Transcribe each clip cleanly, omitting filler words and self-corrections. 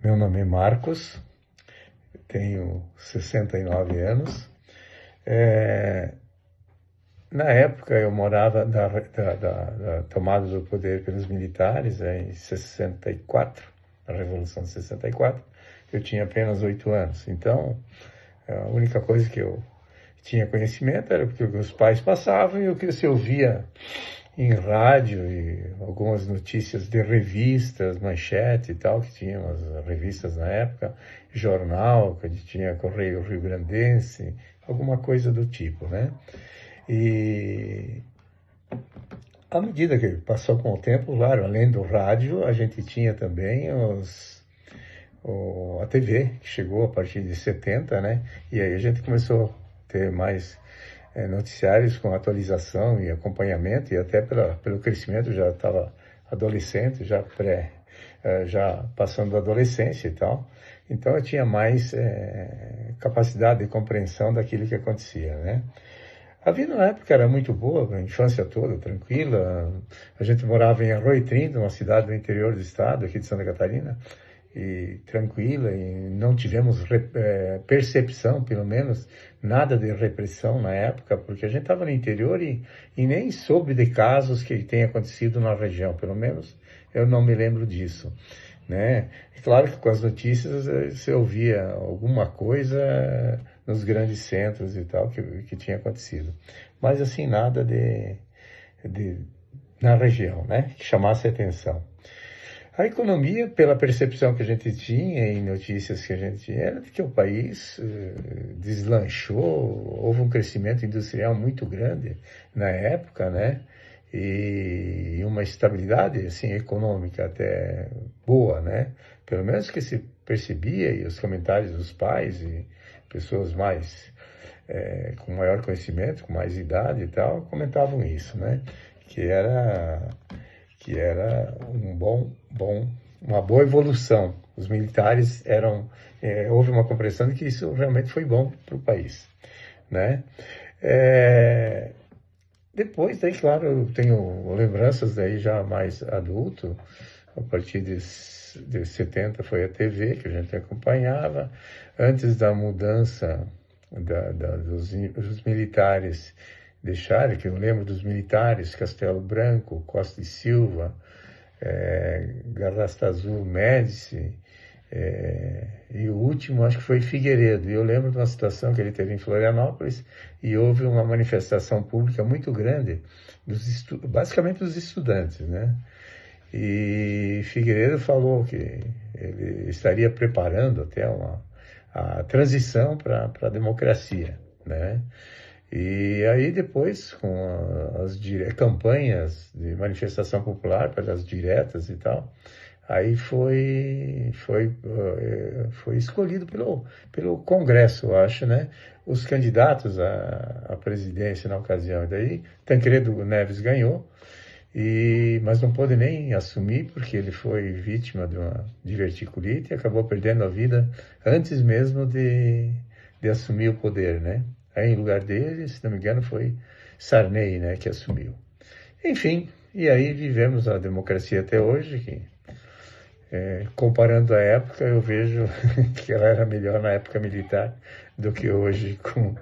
Meu nome é Marcos, tenho 69 anos. É, Na época eu morava da tomada do poder pelos militares, em 64, na Revolução de 64. Eu tinha apenas 8 anos. Então, a única coisa que eu tinha conhecimento era o que os pais passavam e o que se ouvia em rádio e algumas notícias de revistas, manchete e tal, que tinham as revistas na época, jornal, que tinha Correio Rio Grandense, alguma coisa do tipo, né? E à medida que passou com o tempo, claro, além do rádio, a gente tinha também a TV, que chegou a partir de 70, né? E aí a gente começou a ter mais noticiários com atualização e acompanhamento, e até pelo crescimento, já estava adolescente, já passando da adolescência e tal. Então eu tinha mais capacidade de compreensão daquilo que acontecia, né? A vida na época era muito boa, a infância toda, tranquila. A gente morava em Arroio Trinta, uma cidade do interior do estado, aqui de Santa Catarina, e tranquila, e não tivemos percepção, pelo menos, nada de repressão na época, porque a gente estava no interior e nem soube de casos que tenham acontecido na região, pelo menos eu não me lembro disso, né? É claro que com as notícias você ouvia alguma coisa nos grandes centros e tal que tinha acontecido, mas assim nada de na região, né? Que chamasse atenção. A economia, pela percepção que a gente tinha e notícias que a gente tinha, era de que o país deslanchou, houve um crescimento industrial muito grande na época, né? E uma estabilidade assim, econômica até boa, né? Pelo menos que se percebia, e os comentários dos pais e pessoas mais com maior conhecimento, com mais idade e tal, comentavam isso, né? Que era uma boa evolução. Os militares houve uma compreensão de que isso realmente foi bom para o país, né? É, Depois, daí, claro, eu tenho lembranças daí já mais adulto, a partir de 70 foi a TV que a gente acompanhava, antes da mudança dos militares deixarem, que eu lembro dos militares, Castelo Branco, Costa e Silva, Garrastazu Médici, e o último acho que foi Figueiredo. E eu lembro de uma situação que ele teve em Florianópolis e houve uma manifestação pública muito grande, basicamente dos estudantes, né? E Figueiredo falou que ele estaria preparando até a transição para a democracia, né? E aí depois, com as campanhas de manifestação popular, pelas diretas e tal, aí foi escolhido pelo Congresso, eu acho, né? Os candidatos à presidência na ocasião. E daí Tancredo Neves ganhou, mas não pôde nem assumir, porque ele foi vítima de uma diverticulite e acabou perdendo a vida antes mesmo de assumir o poder, né? Aí, em lugar dele, se não me engano, foi Sarney, né, que assumiu. Enfim, e aí vivemos a democracia até hoje, que, comparando a época, eu vejo que ela era melhor na época militar do que hoje com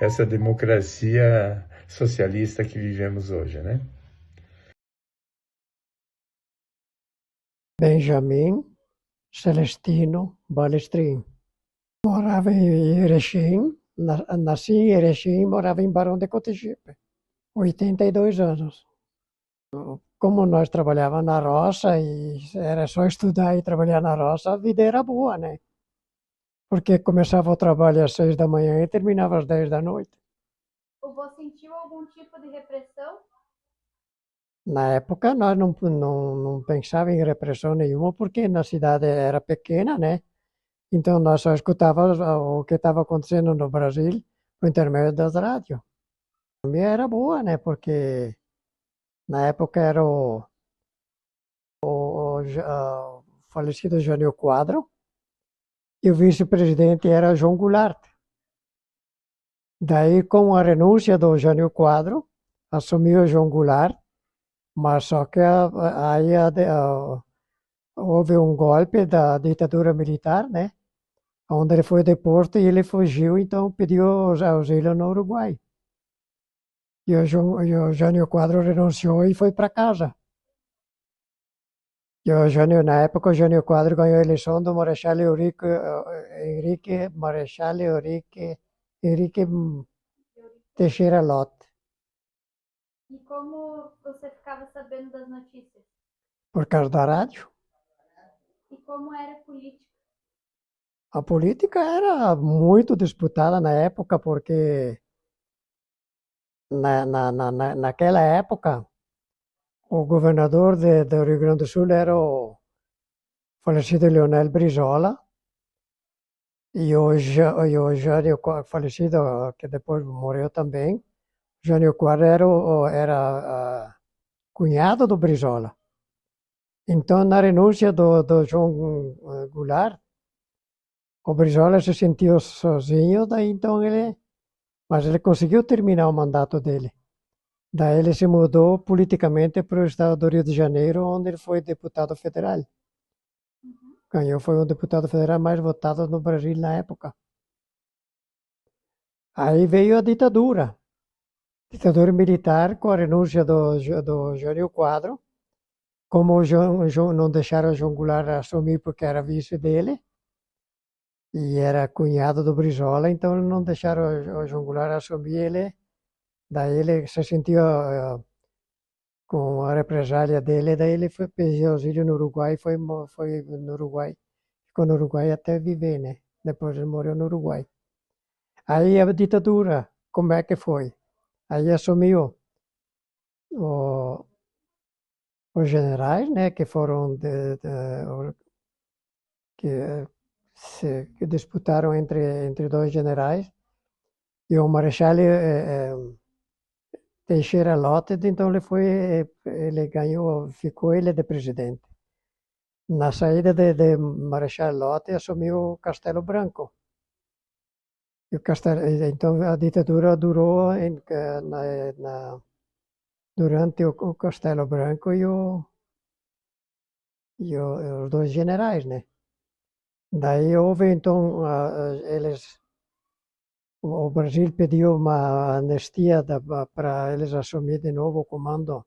essa democracia socialista que vivemos hoje, né? Benjamin Celestino Balestrin. Morava em Erechim, nasci em Erechim, morava em Barão de Cotegipe, 82 anos. Como nós trabalhávamos na roça e era só estudar e trabalhar na roça, a vida era boa, né? Porque começava o trabalho às 6 da manhã e terminava às 10 da noite. O vô sentiu algum tipo de repressão? Na época nós não pensávamos em repressão nenhuma, porque na cidade era pequena, né? Então nós só escutávamos o que estava acontecendo no Brasil por intermédio das rádios. Também era boa, né? Porque na época era o falecido Jânio Quadro e o vice-presidente era João Goulart. Daí, com a renúncia do Jânio Quadro, assumiu o João Goulart, mas só que aí houve um golpe da ditadura militar, né? Onde ele foi deposto e ele fugiu, então pediu auxílio no Uruguai. E o Jânio Quadro renunciou e foi para casa. E o Jânio, na época, o Jânio Quadro ganhou a eleição do Marechal Henrique Teixeira Lott, E como você ficava sabendo das notícias? por causa da rádio. E como era a política? A política era muito disputada na época, porque naquela época o governador do Rio Grande do Sul era o falecido Leonel Brizola, e o Jânio falecido, que depois morreu também, Jânio Quadro era cunhado do Brizola. Então, na renúncia do João Goulart, o Brizola se sentiu sozinho, daí então mas ele conseguiu terminar o mandato dele. Daí ele se mudou politicamente para o estado do Rio de Janeiro, onde ele foi deputado federal. Ganhou, foi o deputado federal mais votado no Brasil na época. Aí veio a ditadura militar com a renúncia do Jânio Quadro. Como o João não deixaram o João Goulart assumir porque era vice dele, e era cunhado do Brizola, então não deixaram o João Goulart assumir ele. Daí ele se sentiu com a represália dele, daí ele foi pedir auxílio no Uruguai, foi no Uruguai, ficou no Uruguai até viver, né? Depois ele morreu no Uruguai. Aí a ditadura, como é que foi? Aí assumiu os generais, né, que foram que disputaram entre dois generais, e o Marechal Teixeira Lott, então ele ganhou, ficou ele de presidente. Na saída de Marechal Lott, assumiu o Castelo Branco. Então a ditadura durou durante o Castelo Branco e os dois generais, né? Daí houve, então, o Brasil pediu uma anistia para eles assumir de novo o comando,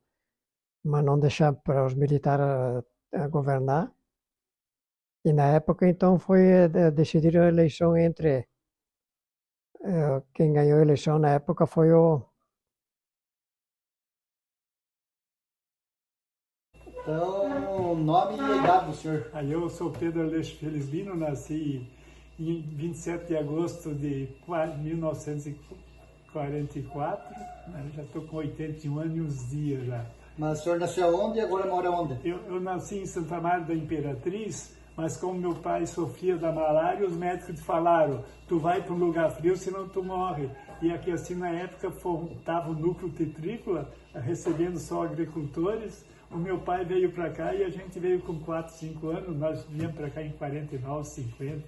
mas não deixar para os militares governar. E na época, então, foi decidir a eleição entre... quem ganhou a eleição na época foi o... Então, nome e idade do senhor. Aí eu sou Pedro Aleixo Felizbino, nasci em 27 de agosto de 1944, né? Já estou com 81 anos e uns dias já. Mas o senhor nasceu onde e agora mora onde? Eu nasci em Santa Maria da Imperatriz, mas como meu pai sofria da malária, os médicos falaram, tu vai para um lugar frio, senão tu morre. E aqui assim na época estava o núcleo tetrícola, recebendo só agricultores. O meu pai veio para cá e a gente veio com 4, 5 anos, nós viemos para cá em 49, 50,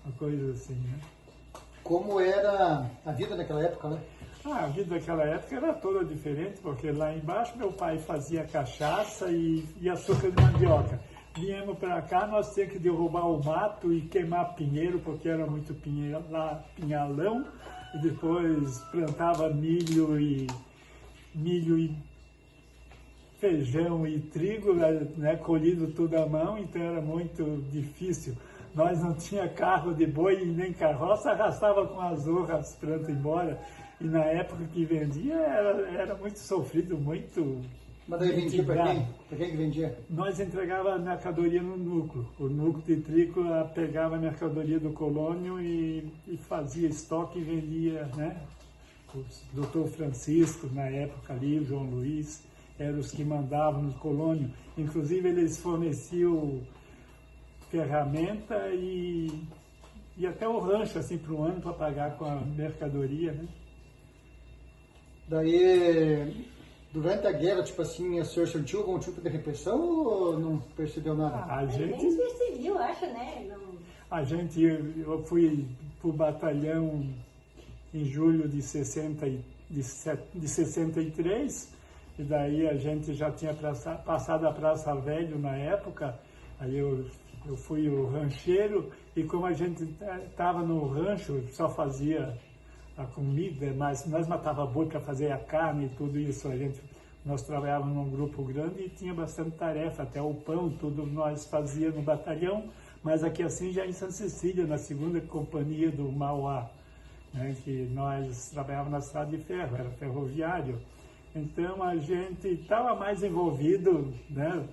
uma coisa assim, né? Como era a vida naquela época, né? A vida daquela época era toda diferente, porque lá embaixo meu pai fazia cachaça e açúcar de mandioca. Viemos para cá, nós tínhamos que derrubar o mato e queimar pinheiro, porque era muito pinhalão, e depois plantava milho e feijão e trigo, né, colhido tudo à mão, então era muito difícil. Nós não tinha carro de boi e nem carroça, arrastava com as urras as plantas embora. E na época que vendia era muito sofrido, muito... Mas daí vendia para quem? Para quem que vendia? Nós entregava a mercadoria no núcleo. O núcleo tetrícola pegava a mercadoria do colônio e fazia estoque e vendia, né? O doutor Francisco, na época ali, o João Luiz, eram os que mandavam no colônio. Inclusive, eles forneciam ferramenta e até o rancho, assim, para um ano, para pagar com a mercadoria, né? Daí, durante a guerra, tipo assim, o senhor sentiu algum tipo de repressão ou não percebeu nada? A gente... Nem percebeu, acho, né? Eu fui para o batalhão em julho de 63, e daí a gente já tinha passado a Praça Velho na época, Aí eu fui o rancheiro e como a gente estava no rancho, só fazia a comida, mas nós matava boi para fazer a carne e tudo isso. Nós trabalhávamos num grupo grande e tinha bastante tarefa, até o pão, tudo nós fazia no batalhão, mas aqui assim já em Santa Cecília, na segunda companhia do Mauá, né, que nós trabalhávamos na estrada de ferro, era ferroviário. Então a gente estava mais envolvido, né?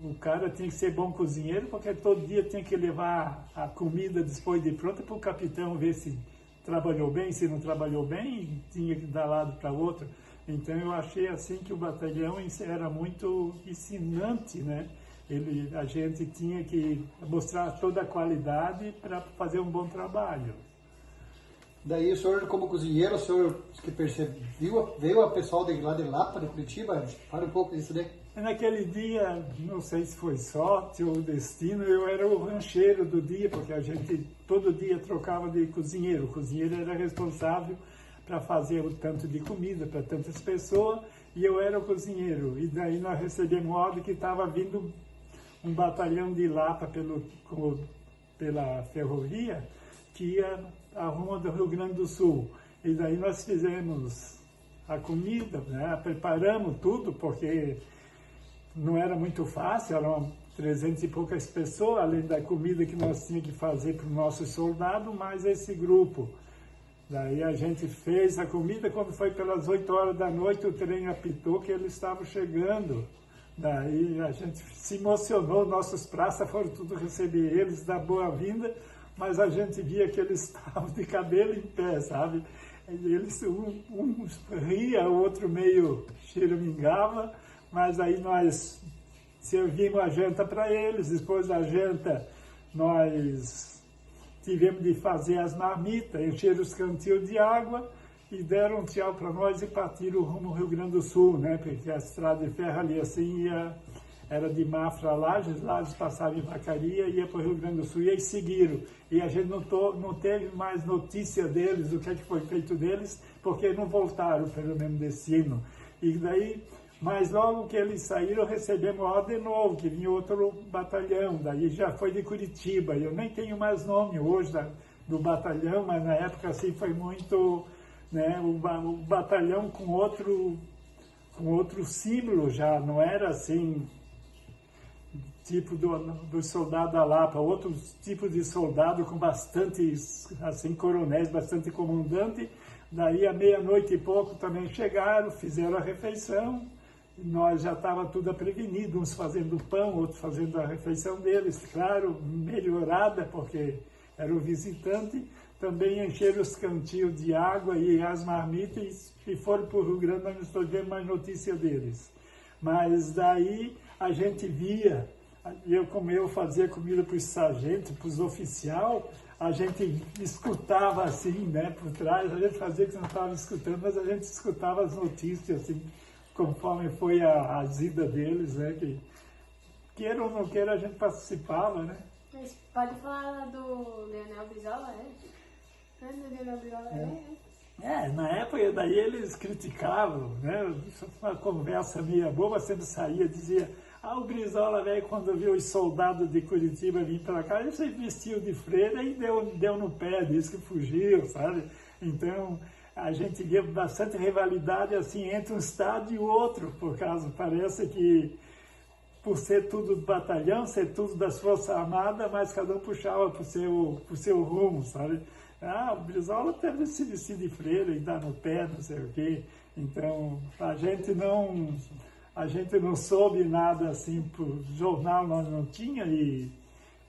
O cara tinha que ser bom cozinheiro, porque todo dia tinha que levar a comida depois de pronta para o capitão ver se trabalhou bem, se não trabalhou bem, tinha que dar lado para outro. Então eu achei assim que o batalhão era muito ensinante, né? A gente tinha que mostrar toda a qualidade para fazer um bom trabalho. Daí o senhor, como cozinheiro, o senhor que percebeu, veio a pessoal lá de Lapa, de Curitiba, fala um pouco disso daí. Naquele dia, não sei se foi sorte ou destino, eu era o rancheiro do dia, porque a gente todo dia trocava de cozinheiro. O cozinheiro era responsável para fazer o tanto de comida para tantas pessoas, e eu era o cozinheiro. E daí nós recebemos ordem que estava vindo um batalhão de Lapa pela ferrovia, que ia a rumo do Rio Grande do Sul. E daí nós fizemos a comida, né? Preparamos tudo, porque não era muito fácil, eram 300 e poucas pessoas, além da comida que nós tínhamos que fazer para os nossos soldados, mais esse grupo. Daí a gente fez a comida, quando foi pelas 8 horas da noite, o trem apitou que eles estavam chegando. Daí a gente se emocionou, nossos praças foram tudo receber eles, dar boa-vinda, mas a gente via que eles estavam de cabelo em pé, sabe? Eles, um ria, o outro meio choramingava, mas aí nós servimos a janta para eles. Depois da janta nós tivemos de fazer as marmitas, encher os cantil de água e deram um tchau para nós e partiram rumo ao Rio Grande do Sul, né? Porque a estrada de ferro ali assim era de Mafra a Lages, Lages passava em Vacaria e ia para o Rio Grande do Sul, e aí seguiram. E a gente não teve mais notícia deles, do que foi feito deles, porque não voltaram pelo mesmo destino. E daí, mas logo que eles saíram, recebemos ordem de novo, que vinha outro batalhão, daí já foi de Curitiba. Eu nem tenho mais nome hoje do batalhão, mas na época assim foi muito, né, o batalhão com outro símbolo já, não era assim, tipo do soldado da Lapa, outro tipo de soldado com bastante, assim, coronéis, bastante comandante. Daí à meia-noite e pouco também chegaram, fizeram a refeição. Nós já estava tudo prevenido, uns fazendo pão, outros fazendo a refeição deles, claro, melhorada, porque era o visitante. Também encheram os cantil de água e as marmitas e foram para o Rio Grande, nós não estamos vendo mais notícia deles. Mas daí a gente via, como eu fazia comida para os sargentos, para os oficiais, a gente escutava assim, né, por trás, a gente fazia que não estava escutando, mas a gente escutava as notícias, assim, conforme foi a ida deles, né, que queira ou não queira a gente participava, né. Mas pode falar do Leonel Brizola, né? Do Leonel Brizola, né? Na época daí eles criticavam, né, uma conversa meio boba, sempre saía, dizia, o Brizola, velho, quando viu os soldados de Curitiba vir para cá, ele se vestiu de freira e deu no pé, disse que fugiu, sabe? Então, a gente via bastante rivalidade, assim, entre um estado e o outro, por causa, parece que, por ser tudo do batalhão, ser tudo das Forças Armadas, mas cada um puxava para o seu rumo, sabe? O Brizola teve se vestir de freira e dar no pé, não sei o quê. Então, a gente não soube nada assim, por jornal nós não tinha e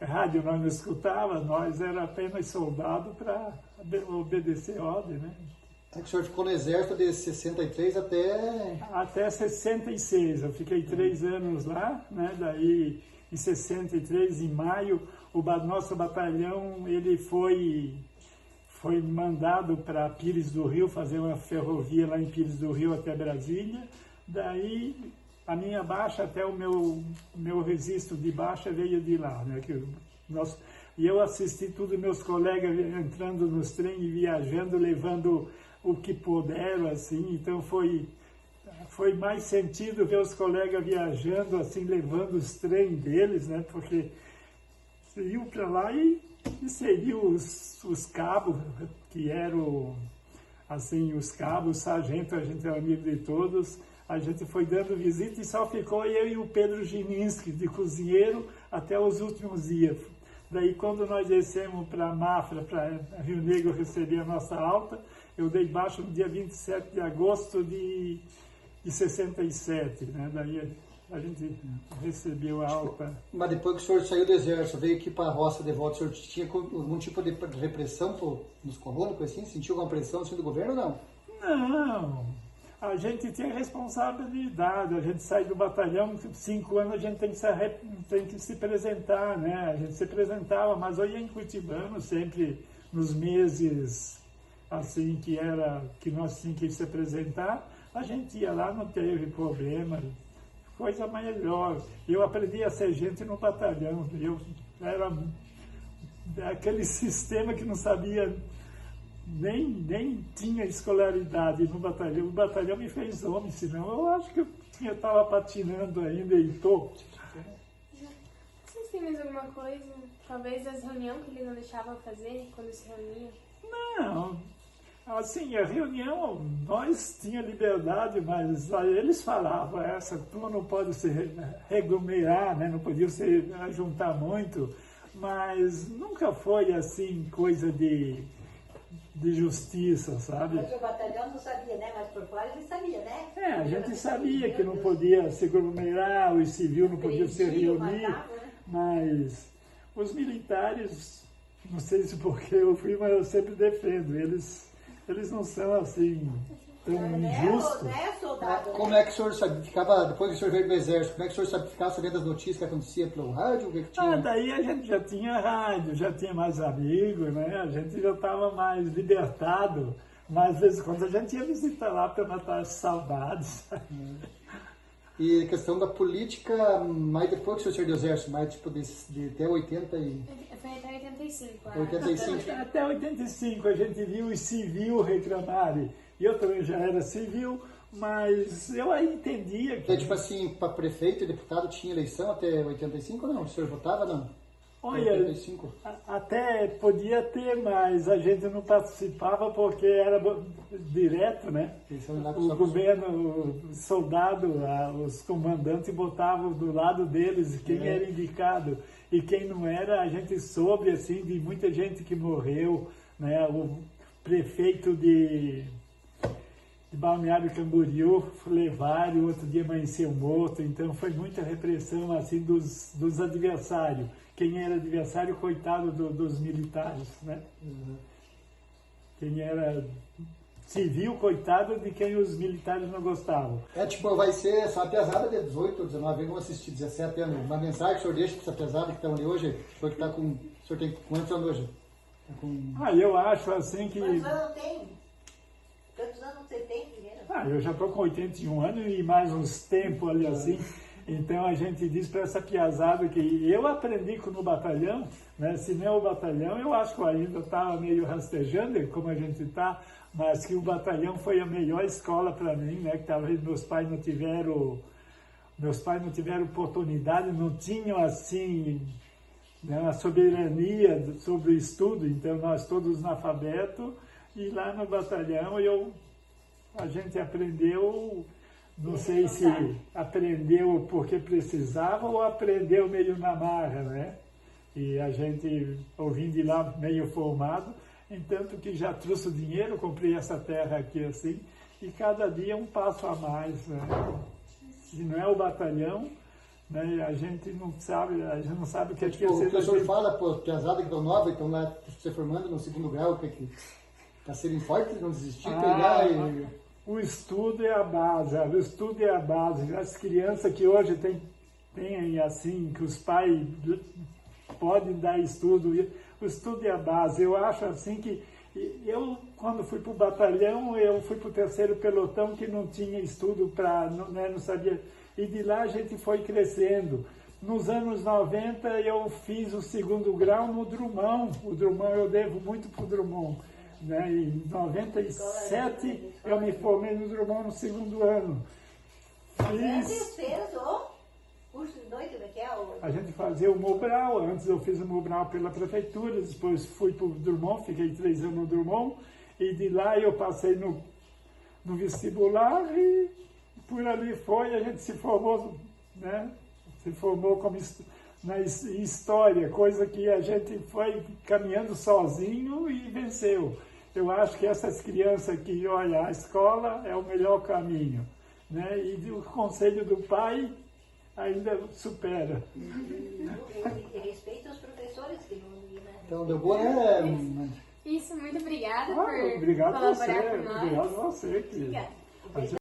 rádio nós não escutava, nós era apenas soldado para obedecer ordem, né? É que o senhor ficou no exército de 63 até... Até 66, eu fiquei 3 anos lá, né? Daí em 63, em maio, o nosso batalhão ele foi mandado para Pires do Rio, fazer uma ferrovia lá em Pires do Rio até Brasília. Daí, a minha baixa, até o meu registro de baixa veio de lá, né? E eu assisti tudo, meus colegas entrando nos trens e viajando, levando o que puderam, assim. Então, foi mais sentido ver os colegas viajando, assim, levando os trem deles, né? Porque você ia para lá e você viu os cabos, que eram, assim, os cabos, o sargento, a gente é amigo de todos, a gente foi dando visita e só ficou eu e o Pedro Gininski, de cozinheiro, até os últimos dias. Daí, quando nós descemos para Mafra, para Rio Negro, receber a nossa alta, eu dei baixo no dia 27 de agosto de 67, né? Daí a gente recebeu a alta. Mas depois que o senhor saiu do exército, veio aqui para a roça de volta, o senhor tinha algum tipo de repressão nos colonos, coisa assim? Sentiu alguma pressão assim, do governo ou não? Não, a gente tinha responsabilidade, a gente sai do batalhão, 5 anos a gente tem que se apresentar, né? A gente se apresentava, mas eu ia em Curitibano sempre nos meses assim que nós tínhamos que se apresentar, a gente ia lá, não teve problema, coisa melhor. Eu aprendi a ser gente no batalhão, eu era aquele sistema que não sabia, nem tinha escolaridade no batalhão. O batalhão me fez homem, senão eu acho que eu estava patinando ainda e estou. Vocês têm mais alguma coisa? Talvez as reuniões que eles não deixavam fazer quando se reuniam? Não, assim, a reunião, nós tinha liberdade, mas aí eles falavam, essa turma não pode se reglomerar, né? Não podia se juntar muito, mas nunca foi assim coisa de justiça, sabe? Mas o batalhão não sabia, né? Mas por fora ele sabia, né? A gente sabia que não podia se aglomerar, os civis não podiam se reunir, mas os militares, não sei se porque eu fui, mas eu sempre defendo, eles não são assim tão injustos. Né, soldado, Como é que o senhor sabia, ficava, depois que o senhor veio do exército, como é que o senhor ficava sabendo das notícias que acontecia pelo rádio? O que tinha? Daí a gente já tinha rádio, já tinha mais amigos, né? A gente já estava mais libertado, mas de vez em quando a gente ia visitar lá para matar as saudades. E a questão da política, mais depois que o senhor saiu do exército, mais tipo de até 80 e... Foi até 85. 85. Até 85 a gente viu os civis reclamarem. Eu também já era civil, mas eu aí entendia que... Então, tipo assim, para prefeito e deputado tinha eleição até 85 ou não? O senhor votava não? Olha, 85? até podia ter, mas a gente não participava porque era direto, né? O governo, o soldado, os comandantes botavam do lado deles quem era indicado. E quem não era, a gente soube assim, de muita gente que morreu, né? O prefeito de Balneário Camboriú levaram, outro dia amanheceu morto, então foi muita repressão assim dos adversários. Quem era adversário, coitado dos militares, né? Quem era civil, coitado de quem os militares não gostavam. Tipo, vai ser essa pesada de 18 ou 19 anos, vamos assistir 17 anos. Uma mensagem que o senhor deixa para essa pesada que estão ali hoje, o senhor que está com... O senhor tem quantos anos hoje? Eu acho assim que... Quantos anos tem? Quantos anos você tem primeiro? Eu já estou com 81 anos e mais uns tempos ali assim. Então a gente diz para essa piazada que eu aprendi no batalhão, né? Se não é o batalhão, eu acho que eu ainda estava meio rastejando, como a gente está, mas que o batalhão foi a melhor escola para mim, né? Que talvez meus pais não tiveram oportunidade, não tinham assim, né, a soberania sobre o estudo, então nós todos analfabetos, e lá no batalhão a gente aprendeu. Não sei se aprendeu porque precisava ou aprendeu meio na marra, né? E a gente, ouvindo de lá, meio formado, entanto que já trouxe o dinheiro, comprei essa terra aqui assim, e cada dia um passo a mais, né? Se não é o batalhão, né, a gente não sabe o que é que o professor fala, pô, pesada que estão nova, estão lá se formando no 2º grau, que está sendo forte, não desistir, pegar e... O estudo é a base, o estudo é a base. As crianças que hoje têm assim, que os pais podem dar estudo, o estudo é a base. Eu acho assim que, eu quando fui para o batalhão, eu fui para o 3º pelotão que não tinha estudo não sabia, e de lá a gente foi crescendo. Nos anos 90 eu fiz o 2º grau no Drummond, o Drummond eu devo muito para o Drummond. Né? Em 97 eu me formei no Drummond no 2º ano. Antes fez o curso de noite, como é que é? A gente fazia o Mobral, antes eu fiz o Mobral pela prefeitura, depois fui para o Drummond, fiquei 3 anos no Drummond, e de lá eu passei no vestibular e por ali foi, a gente se formou, né? Se formou como em história, coisa que a gente foi caminhando sozinho e venceu. Eu acho que essas crianças que olha, a escola é o melhor caminho, né? E o conselho do pai ainda supera. E respeita os professores que não... Né? Então, deu boa, né? Isso, muito obrigada Ah, por obrigado a você, colaborar com nós. obrigado a você, querida. Obrigada.